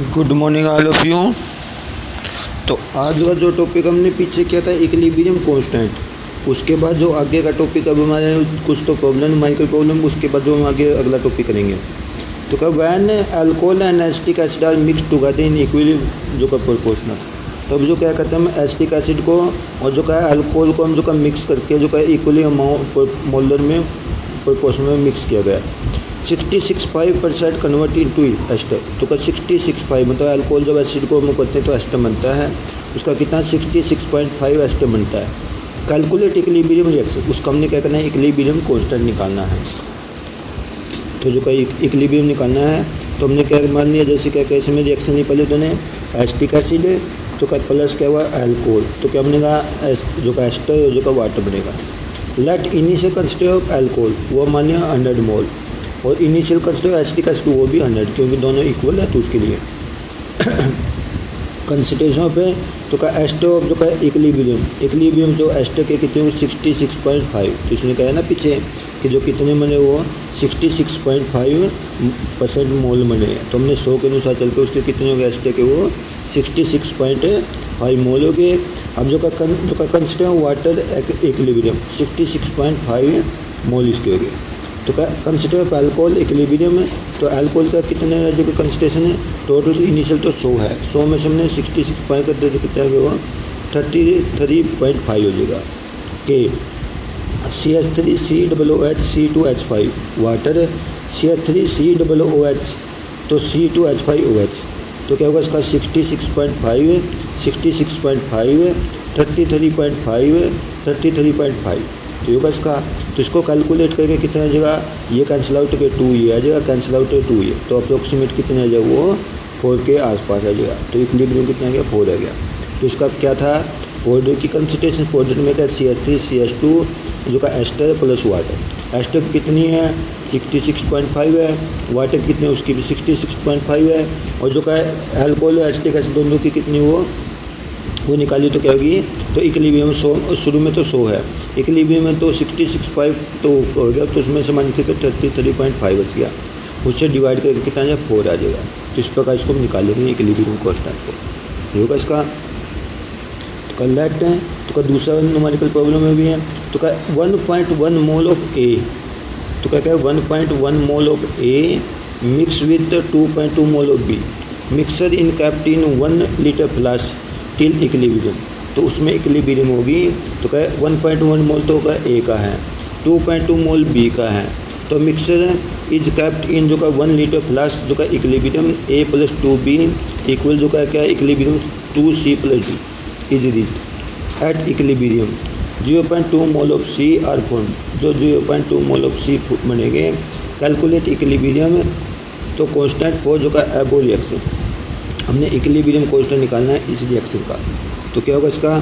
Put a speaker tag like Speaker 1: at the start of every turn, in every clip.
Speaker 1: Good morning all of you. तो आज का जो टॉपिक हमने पीछे किया था इक्विलिब्रियम कांस्टेंट, उसके बाद जो आगे का टॉपिक अब हमारे कुछ तो प्रॉब्लम न्यूमेरिकल प्रॉब्लम, उसके बाद जो हम आगे अगला टॉपिक करेंगे। तो क्या when alcohol and acetic acid are mix together in equilibrium जो का प्रोपोर्शनल, तब जो क्या कहते हैं हम एसिटिक एसिड को और जो क्या अल्कोहल को हम जो का मिक्स करके जो क्या इक्वली अमाउंट मोलर में प्रोपोर्शन में मिक्स किया गया। 66.5% कन्वर्ट इनटू एस्टर। तो क्या 66.5 मतलब अल्कोहल जब एसिड को हम करते हैं तो एस्टर बनता है, उसका कितना 66.5 एस्टर बनता है। कैलकुलेट इक्विलिब्रियम रिएक्शन, उसका हमने क्या करना है इक्विलिब्रियम कांस्टेंट निकालना है। तो जो क्या इक्विलिब्रियम निकालना है तो हमने क्या मान लिया, जैसे क्या कैसे में रिएक्शन नहीं पहले तो ने एसिटिक एसिड तो क्या प्लस क्या हुआ अल्कोहल, तो क्या हमने कहा जो का एस्टर और जो का वाटर बनेगा। Let initial consistency of alcohol वो मान लिया 100 मोल और इनिशियल कंसिस्टेंसी एसिटिक एसिड वो भी 100, क्योंकि दोनों इक्वल है तो उसके लिए कंसिस्टेंसी पे तो का एस्टर ऑफ जो का इक्विलिब्रियम जो एस्टर के कितने हो 66.5, तो इसमें क्या है ना पीछे कि जो कितने बने वो 66.5% मोल बने हैं। तो हमने 100 के अनुसार चल के उसके कितने हो गए एस्टर के वो 66.5 मोल हो गए। अब जो का कंसिस्टेंसी वाटर इक्विलिब्रियम 66.5 मोल इसके हो गए। तो क्या कंसिडर ऑफ अल्कोहल इक्विलिब्रियम है, तो अल्कोहल का कितने जो का कंसंट्रेशन है टोटल इनिशियल तो 100 है, 100 में से हमने 66 कर दे तो कितना है वो 33.5 हो जाएगा। के CH3COOH C2H5 वाटर CH3COOH तो C2H5OH, तो क्या होगा इसका 66.5 33.5 तो होगा इसका। तो इसको कैलकुलेट करके कितना आ जाएगा, ये कैंसिल आउट के 2 ये आ जाएगा, कैंसिल आउट के 2 ये, तो अप्रोक्सीमेट कितने आ जाएगा वो 4 के आसपास आ जाएगा। तो इक्विलिब्रियम कितना आ गया 4 आ गया। तो इसका क्या था पाउडर की कंसंट्रेशन, पाउडर में क्या CH3 CH2 जो का एस्टर प्लस वाटर, एस्टर कितनी है 66.5 है, वाटर कितने उसकी भी 66.5 है, और जो का अल्कोहल एसिटिक एसिड दोनों की कितनी वो निकाली तो क्या होगी। तो इक्विलिब्रियम 100 शुरू में तो 100 है, इक्विलिब्रियम में तो 66.5 तो हो गया, तो उसमें से मान के 33.5 बच गया, उससे डिवाइड करके कितना आ जाएगा 4 आ जाएगा। तो इस प्रकार इसको हम निकालेंगे इक्विलिब्रियम कांस्टेंट को, ये होगा इसका। तो कल लेट है तो का दूसरा न्यूमेरिकल प्रॉब्लम में भी है। तो क्या 1.1 मोल ऑफ ए, तो क्या 1.1 mole of A mix with 2.2 mole of B, mixture in kept in 1 litre flask till equilibrium. तो उसमें इक्विलिब्रियम होगी तो क्या 1.1 मोल तो का ए का है, 2.2 मोल बी का है। तो मिक्सर इज कैप्ट इन जो का 1 लीटर फ्लास्क जो का इक्विलिब्रियम ए प्लस 2b इक्वल जो का क्या equilibrium 2c plus D is reached at equilibrium 0.2 mole of C are form, जो 0.2 मोल ऑफ सी बनेंगे। कैलकुलेट इक्विलिब्रियम तो कांस्टेंट फॉर जो का एबो रिएक्शन, हमने इक्विलिब्रियम कांस्टेंट निकालना है इस रिएक्शन का। तो क्या होगा इसका,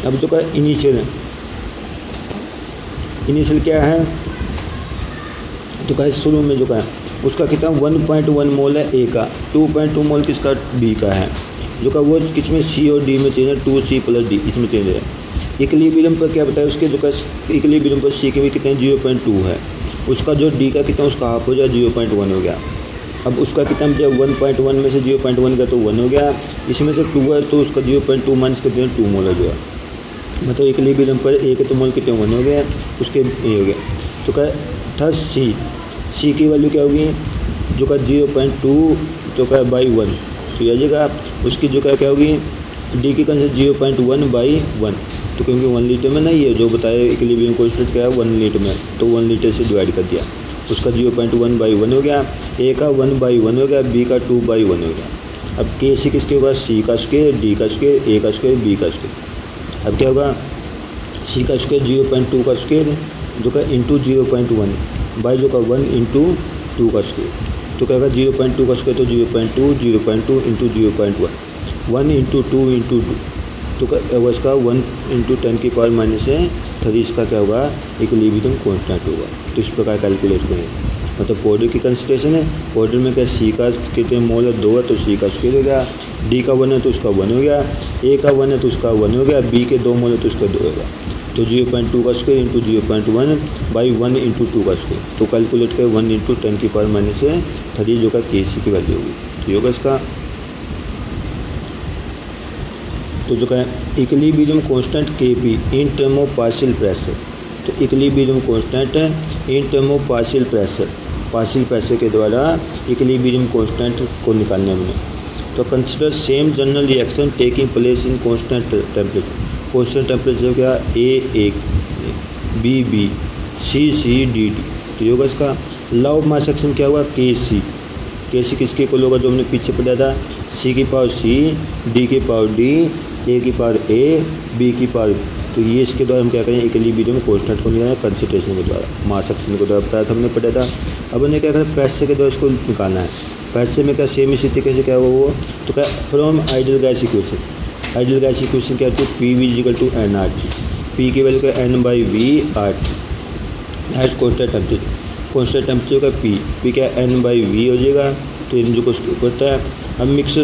Speaker 1: अब जो का इनिशियल क्या है तो क्या शुरू में जो का है उसका कितना 1.1 मोल है ए का, 2.2 मोल किसका बी का है, जो का वो किसमें सी और डी में चेंज है 2c प्लस डी इसमें चेंज है। इक्विलिब्रियम पर क्या बताया उसके जो का इक्विलिब्रियम पर सी के भी कितने 0.2 है, उसका जो डी का कितना उसका हाफ हो जाए 0.1 हो गया। अब उसका कितना जब 1.1 में से 0.1 का तो 1 हो गया, इसमें से 2 है तो उसका 0.2 माइनस कर दिया 2 मोल हो गया, मतलब इक्विलिब्रियम पर ए के तो मोल कितने 1 हो गया, उसके ए हो गया। तो क्या था सी की वैल्यू क्या होगी जो का 0.2 तो क्या बाई 1, तो यह जगह उसकी जो क्या होगी डी की कंसेंट 0.1 बाई 1, तो क्योंकि 1 लीटर में नहीं है जो बताया इक्विलिब्रियम कांस्टेंट क्या है 1 लीटर में, तो 1 लीटर से डिवाइड कर दिया, उसका 0.1 बाई 1 हो गया, ए का 1 बाई 1 हो गया, बी का 2 बाई 1 हो गया। अब के सी किसके होगा सी का स्क्वायर, डी का स्क्वायर, ए का स्क्वायर, बी का स्क्वायर। अब क्या होगा सी का स्क्वायर 0.2 का स्क्वायर जो का इंटू 0.1 बाई जो का 1 इंटू 2 का स्क्वायर, तो क्या होगा 0.2 का स्क्वायर तो 0.2 इंटू 0.1 1 इंटू 2 इंटू 2, तो क्या होगा इसका 1 इंटू 10 की पावर -3 इसका क्या होगा इक्विलिब्रियम कांस्टेंट होगा। तो इस प्रकार कैलकुलेट करें, मतलब पाउडर की कंसंट्रेशन है, पाउडर में क्या सी का कितने मोल है 2 है तो सी का स्क्वायर हो गया, डी का 1 है तो उसका 1 हो गया, ए का 1 है तो उसका 1 हो गया, बी के 2 मोल है तो उसका 2 होगा। तो 0.2 का स्क्वायर इंटू 0.1 बाई 1 इंटू 2 का स्क्वायर, तो कैलकुलेट करें 1 इंटू 10⁻³ जो का के सी की वैल्यू होगी। तो ये होगा इसका। तो जो का equilibrium constant K P in term of partial pressure, तो equilibrium constant in term of partial pressure के द्वारा इक्विलिब्रियम कांस्टेंट को निकालने में। तो consider same general reaction taking place in constant temperature. Constant temperature क्या, A B C D। तो होगा इसका लॉ ऑफ मास एक्शन क्या हुआ, के सी किसके इक्वल होगा, जो हमने पीछे पढ़ा था, C की पावर C, D की पावर D, A की पावर A, B की पावर B। तो ये इसके द्वारा हम क्या करें, इक्विलिब्रियम कांस्टेंट को निकालना है कंसंट्रेशन के द्वारा, मास एक्शन के द्वारा बताया था हमने पढ़ा था। अब हमने क्या करें, पैसे के द्वारा इसको निकालना है। पैसे में क्या सेम इसी तरीके से क्या हुआ वो, तो क्या फ्रॉम आइडियल गैस इक्वेशन क्या होती है, PV=nRT, P की वैल्यू का N/V/RT, दैट्स कांस्टेंट टेम्परेचर का P क्या N/V हो जाएगा। तो इन जो को होता है, अब मिक्स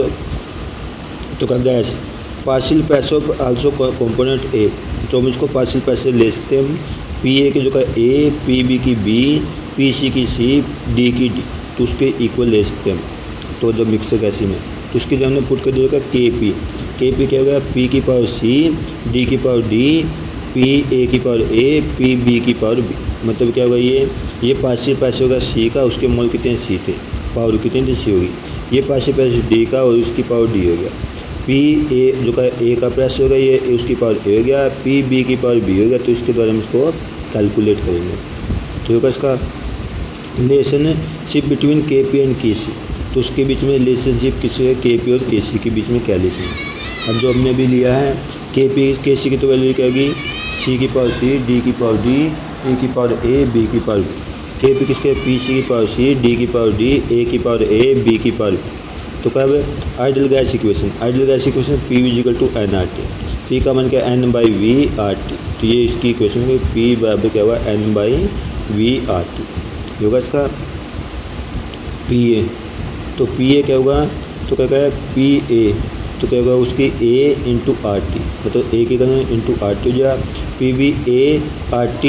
Speaker 1: तो का gas partial pressure of also component ए, तो हम इसको पार्शियल प्रेशर ले सकते हैं, PA की जो का A, PB की B, PC की C, D की D, तो उसके इक्वल ले सकते हैं हम। तो जब मिक्सर गैसी में, तो उसके जब हमने पुट कर दिया के पी क्या होगा, P की पावर C, D की पावर D, PA की पावर A, PB की पावर B। मतलब क्या होगा, ये पार्शियल प्रेशर होगा C का, उसके मोल कितने C थे, पावर कितनी थी C होगी। ये पार्शियल प्रेशर D का और उसकी पावर D हो गया। PA जो का A का प्रेशर होगा, ये उसकी पावर A हो गया, PB की पावर B हो गया। तो इसके द्वारा हम इसको कैलकुलेट करेंगे। तो होगा इसका relationship between KP and KC, तो उसके बीच में रिलेशनशिप किसी है, KP और KC के बीच में क्या रिलेशन है। अब जो हमने भी लिया है KP KC की तो वैल्यू क्या होगी, C की पावर C, D की पावर D, A की पावर A, B की पावर B। KP किसके, PC की पावर C, D की पावर D, A की पावर A, B की पावर B। तो क्या है ideal gas equation PV=nRT, P का मान क्या N/V/RT। तो ये इसकी इक्वेशन में P बराबर क्या हुआ N/V/RT। होगा इसका PA, तो PA क्या होगा, तो क्या है PA, तो क्या होगा उसकी A इंटू RT, मतलब A के करना इंटू RT हो जाएगा। PB A/RT,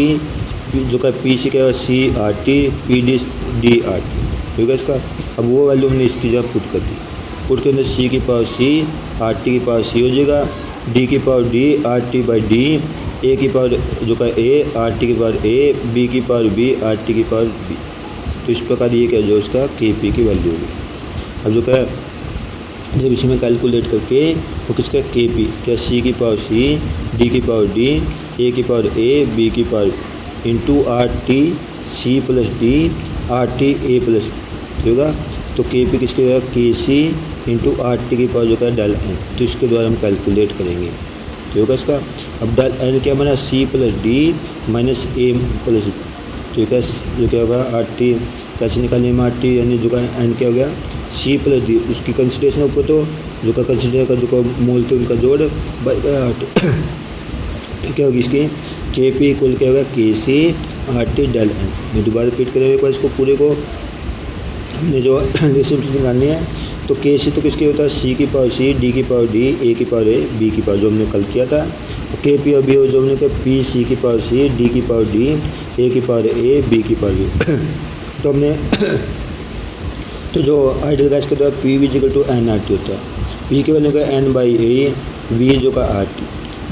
Speaker 1: जो का PC क्या होगा C/RT, PD D/RT। होगा इसका। अब वो वैल्यू हमने इसकी जगह पुट के अंदर C की पावर C, RT की पावर C हो जाएगा, D की पावर D, RT/D, A की पावर जो का A, RT की पावर A, B की पावर B, RT की पावर B। तो इस प्रकार ये क्या जो इसका KP की वैल्यू होगी। अब जो क्या जब इसमें कैलकुलेट करके वो किसका KP क्या C की पावर C, D की पावर D, A की पावर A, B की power into RT C plus D, RT A plus होगा। तो KP किसके होगा, KC इंटू RT की पावर जो का डेल N, तो इसके द्वारा हम कैलकुलेट करेंगे। तो होगा इसका। अब डेल N क्या बना, C plus D minus A plus B। तो जो क्या होगा RT कैसे निकालेंगे, RT यानी जो का N क्या हो गया C प्लस D, उसकी कंसिडरेशन ऊपर तो जो का कंसिडर का जो का मोल थे उनका जोड़ बाई RT। तो क्या होगी इसकी KP इक्वल क्या होगा KC RT डेल N। मैं दोबारा रिपीट करेंगे एक बार इसको पूरे को, हमने जो रिलेशनशिप निकालनी है। तो KC तो किसके होता है, C की पावर C, D की पावर D, A की पावर A, B की पावर जो हमने कल किया था। KP और B जो हमने कहा PC की पावर C, D की पावर D, A की पावर A, B की पावर B। तो हमने तो जो आइडियल गैस के द्वारा PV=nRT होता है, P के वैल्यू का N/A, V जो का RT।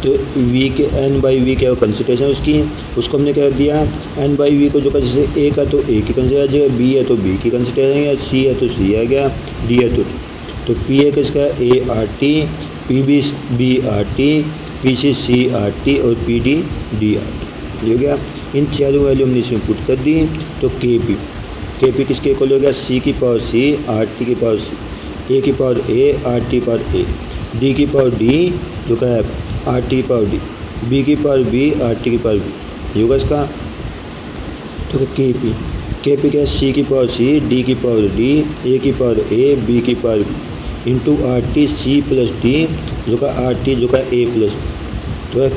Speaker 1: तो V के N/V क्या कंसिडरेशन उसकी, उसको हमने क्या दिया N/V को जो का जैसे A का तो A की कंसिडर आ जाएगा, B है तो B की कंसिडर आएगा, C है तो C आ गया, D है तो D। तो PA किसका A/RT, PB B/RT, PC C/RT और PD D/RT। ये हो गया। इन चारों वैल्यू हमने इसमें पुट कर दी। तो KP किसके इक्वल हो गया, C की पावर C, RT की पावर C, A की पावर A, RT की पावर A, D की पावर D जो का है RT की पावर D, B की पावर B, RT की पावर B। ये होगा इसका। तो KP क्या है, C की पावर C, D की पावर D, A की पावर A, B की power B into RT C plus D जो का RT जो का A प्लस। तो है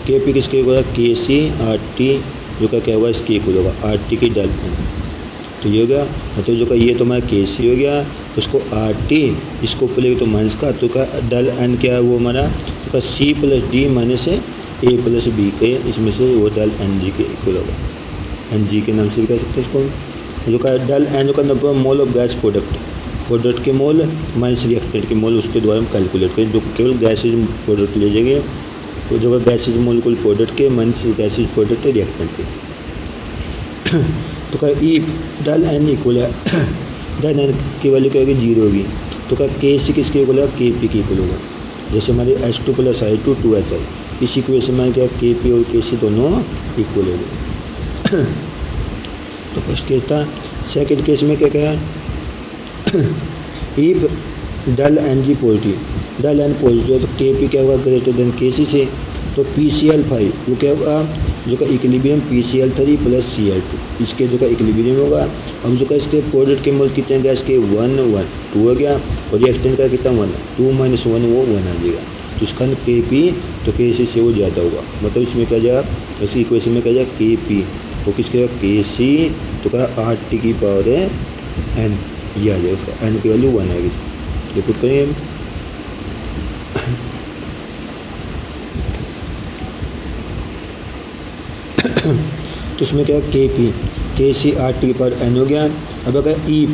Speaker 1: KP किसके होगा, KC RT जो का क्या होगा इसके इक्वल होगा RT की डेल N। तो ये हो गया, मतलब जो का ये तो हमारा KC हो गया, उसको RT इसको ऊपर लेके तो माइनस का, तो का डेल N क्या है वो हमारा तो का C प्लस D माइनस ए प्लस बी के इसमें से वो डेल एन जी के इक्वल होगा, एन जी के नाम से भी कह सकते हैं इसको। जो का डेल एन जो का number mole of gas product के मोल माइनस रिएक्टेंट के मोल उसके द्वारा हम कैलकुलेट करें, जो केवल गैसेज प्रोडक्ट ले जाएंगे, तो जो गैसेज मोलिकुल प्रोडक्ट के माइनस गैसेज प्रोडक्ट है रिएक्टेंट के। तो का ई डेल एन इक्वल है, डेल एन की वैल्यू क्या होगी 0 होगी, तो का के सी किसके इक्वल है, के पी के इक्वल होगा। जैसे हमारे H2 + I2 2HI, इस इक्वेशन में क्या के पी और के सी दोनों इक्वल हो गए। तो फर्स्ट केस था। सेकेंड केस में क्या कहा, if del N G positive, del N positive है तो के पी क्या होगा ग्रेटर देन के सी से, तो PCl5 वो क्या होगा, जो का इक्विलिब्रियम PCl3 + Cl2, इसके जो का इक्विलिब्रियम होगा। अब जो का इसके प्रोडक्ट के मोल कितने गैस के 1 1 2 हो गया, और रिएक्टेंट का कितना 1 2 - 1 वो 1 आ जाएगा, तो इसका के पी तो के सी से वो ज़्यादा होगा, मतलब इसमें क्या जाएगा, इसी इक्वेशन में क्या जाएगा के पी वो किसके के सी तो का RT की पावर है n, ये आ जाएगा, इसका n की वैल्यू 1 आएगी, ये पुट करेंगे हम। तो इसमें क्या K P K C RT की पावर n हो गया। अब अगर if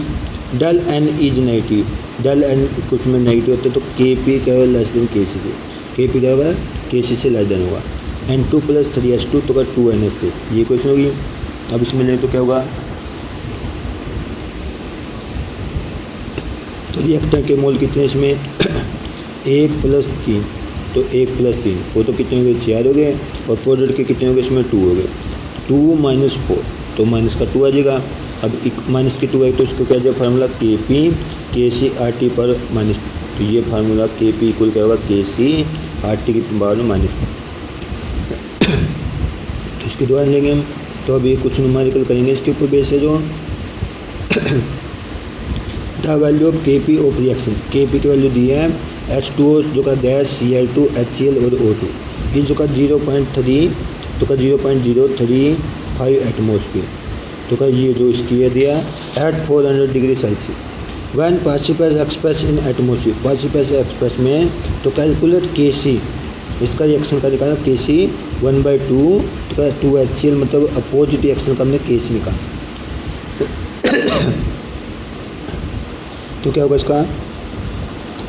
Speaker 1: del N is negative, del N कुछ में नेगेटिव होते तो के पी क्या होगा लेस देन के सी से, के पी क्या होगा के सी से लेस देन होगा। N2 + 3H2 तो का 2NH3, ये क्वेश्चन होगी। अब इसमें लें तो क्या होगा, तो रिएक्टेंट के मोल कितने इसमें 1 + 3, तो 1 + 3 वो तो कितने हो गए 4 हो गए, और प्रोडक्ट के कितने हो गए इसमें 2 हो गए, 2 - 4 तो माइनस का 2 आ जाएगा। अब माइनस के 2 है तो उसका क्या जाएगा फार्मूला के पी के सी RT पर माइनस, तो ये फार्मूला के पी इक्वल क्या होगा के सी RT की पावर में माइनस, तो इसके द्वारा लेंगे हम। तो अभी कुछ न्यूमेरिकल करेंगे इसके ऊपर बेस है जो द वैल्यू ऑफ के पी ऑफ रिएक्शन, के पी की वैल्यू दी है H2O जो का गैस Cl2 HCl और O2, ये जो का 0.3 तो का 0.035 एटमोसफियर, तो का ये जो इसकी है दिया at 400 degree Celsius when particles express in atmosphere, particles express में, तो कैलकुलेट के सी, इसका रिएक्शन का निकालना के सी 1/2 तो का 2HCl, मतलब अपोजिट रिएक्शन का हमने के सी निकाला। तो क्या होगा इसका,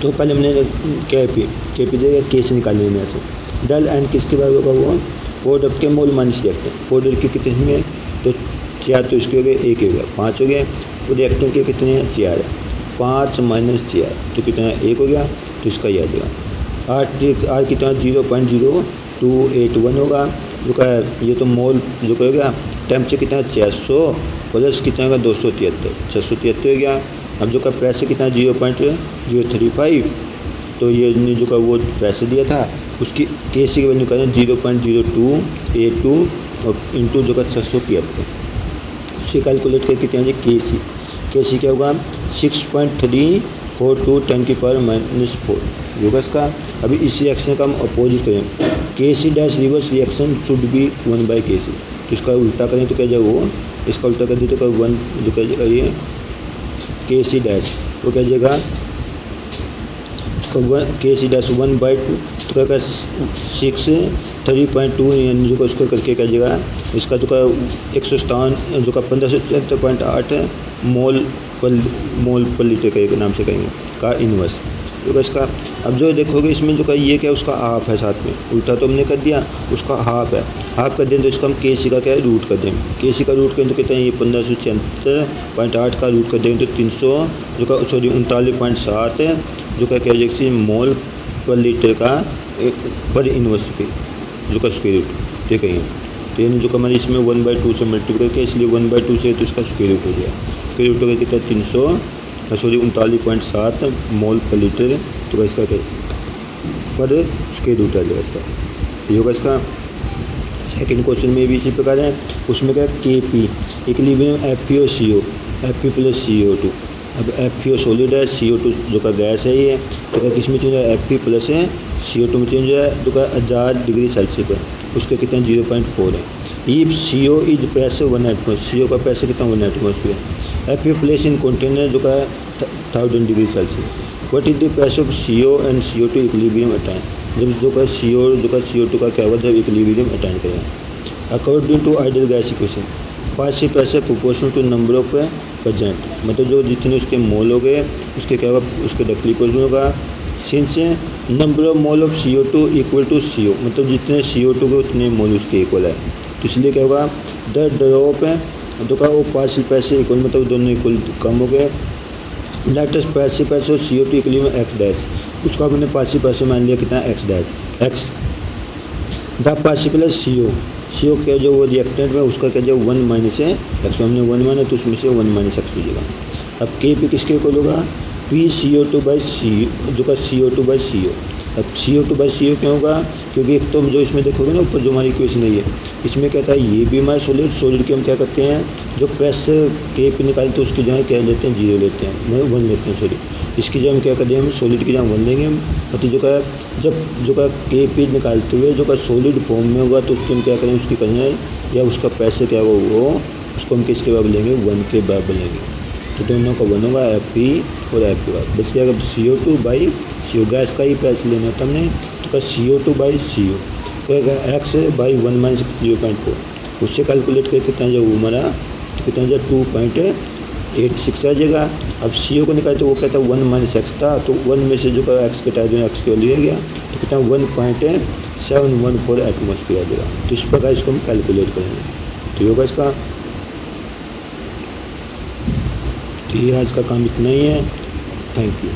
Speaker 1: तो पहले हमने के पी देगा के सी निकालने में से डेल एन किसके बराबर होगा, वो प्रोडक्ट के मोल माइनस रिएक्टेंट, प्रोडक्ट के कितने होंगे तो 4, तो इसके हो गए 1 हो गया 5 हो गए, तो रिएक्टेंट के कितने हैं 4 है, 5 - 4 तो कितना 1 हो गया, तो इसका ये आ जाएगा आर कितना 0.0281 होगा, जो का ये तो मोल जो का हो गया। टेम्परेचर कितना 600 प्लस कितना होगा 273 673 हो गया। अब जो का प्रेशर कितना 0.035, तो ये जो का वो प्रेशर दिया था उसकी के सी की वैल्यू करें 0.0282 और इंटू जो का 673, उससे कैलकुलेट करके कितने के सी क्या होगा 6.342 10 की पावर -4 होगा इसका। अभी इस रिएक्शन का हम अपोजिट करें, K C dash reverse reaction should be 1/Kc, तो इसका उल्टा करें तो क्या जाएगा वो, इसका उल्टा कर दिए तो क्या 1 जो क्या जाएगा ये के सी डैश वो क्या जाएगा के सी डैश 1/2 तो क्या 630.2 यानी जो का उसको करके क्या जाएगा इसका जो का 157 जो का 1574.8 मोल पर लीटर के नाम से कहेंगे का इन्वर्स, तो इसका। अब जो देखोगे इसमें जो का ये क्या उसका हाफ है, साथ में उल्टा तो हमने कर दिया, उसका हाफ है, हाफ कर दें तो इसका हम के सी का क्या है रूट कर दें, के सी का रूट करें तो कितना है ये 1576.8 का रूट कर देंगे तो 300 जो का 39.7 जो का क्या जैसे मोल पर लीटर का पर इन्वर्स जो का स्क्वायर रूट ठीक है, तो यानी जो का हमारे इसमें 1/2 से मल्टीप्लाई करके इसलिए 1/2 से तो इसका स्क्वायर रूट हो गया, स्क्वायर रूट हो गया कितना 39.7 मोल पर लीटर, तो इसका क्या पर स्क्वायर रूट आ जाएगा इसका, ये होगा इसका। सेकंड क्वेश्चन में भी इसी प्रकार है, उसमें क्या K P equilibrium FeO Fe + CO2, अब FeO सॉलिड है, CO2 जो का गैस है ये, तो क्या किस में चेंज है Fe प्लस है CO2 में चेंज है जो का 1000 डिग्री सेल्सियस पर, उसके कितना 0.4 है। If CO is pressure 1 atmosphere, CO का प्रेशर कितना 1 atmosphere, Fe place in container जो का 1000 degree Celsius, what is the pressure of CO and CO2 equilibrium at time, जब जो का CO2 का क्या होगा, जब इक्विलिब्रियम अटेंड करेगा। According to ideal gas equation, partial pressure proportional to number of present, मतलब जो जितने उसके मोल हो गए उसके क्या होगा, उसके डायरेक्टली प्रोपोर्शनल होगा। Since number of mole of CO2 equal to CO, मतलब जितने CO2 के उतने मोल उसके इक्वल है, तो इसलिए क्या होगा, द ड्रॉप है तो क्या वो पार्शियल प्रेशर इक्वल, मतलब दोनों इक्वल कम हो गए। लेटेस्ट पार्शियल प्रेशर और CO2 इक्वल एक्स डैश, उसका हमने पार्शियल प्रेशर मान लिया कितना, x dash x. The partial plus CO क्या जो वो रिएक्टेंट में उसका क्या जो 1 माइनस है एक्स, हमने 1 माना तो उसमें से 1 माइनस एक्स हो जाएगा। अब Kp किसके इक्वल होगा, PCO2/CO, जो का CO2/CO। अब CO2/CO क्यों होगा, क्योंकि एक तो जो इसमें देखोगे ना ऊपर जो हमारी इक्वेशन है ये, इसमें कहता है ये भी हमारे सॉलिड के हम क्या करते हैं, जो प्रेशर Kp निकालते हैं उसकी जगह क्या लेते हैं, 0 लेते हैं, मतलब 1 लेते हैं सॉरी। इसकी जगह हम क्या करें, हम सॉलिड की जगह 1 लेंगे हम, तो जो का जब जो का Kp निकालते हुए जो का सॉलिड फॉर्म में होगा तो उसकी हम क्या करें, उसकी करें या उसका प्रेशर क्या होगा वो उसको हम किसके बराबर लेंगे, 1 के बराबर लेंगे। तो दोनों का 1 होगा Fp और Fp का बच गया। अगर CO2/CO गैस का ही प्रेशर लेना था हमने, तो का CO2/CO क्या एक्स बाई 1 माइनस 0.4, उससे कैलकुलेट करके कितना जो हमारा तो कितना जो 2.86 आ जाएगा। अब CO को निकाले तो वो कहता है 1 माइनस एक्स था, तो 1 में से जो का एक्स कटा देना, एक्स के लिया गया तो कितना 1.714 एटमॉस्फेयर आ जाएगा। तो इस प्रकार इसको हम कैलकुलेट करेंगे, तो होगा इसका। तो ये आज का काम इतना ही है। Thank you.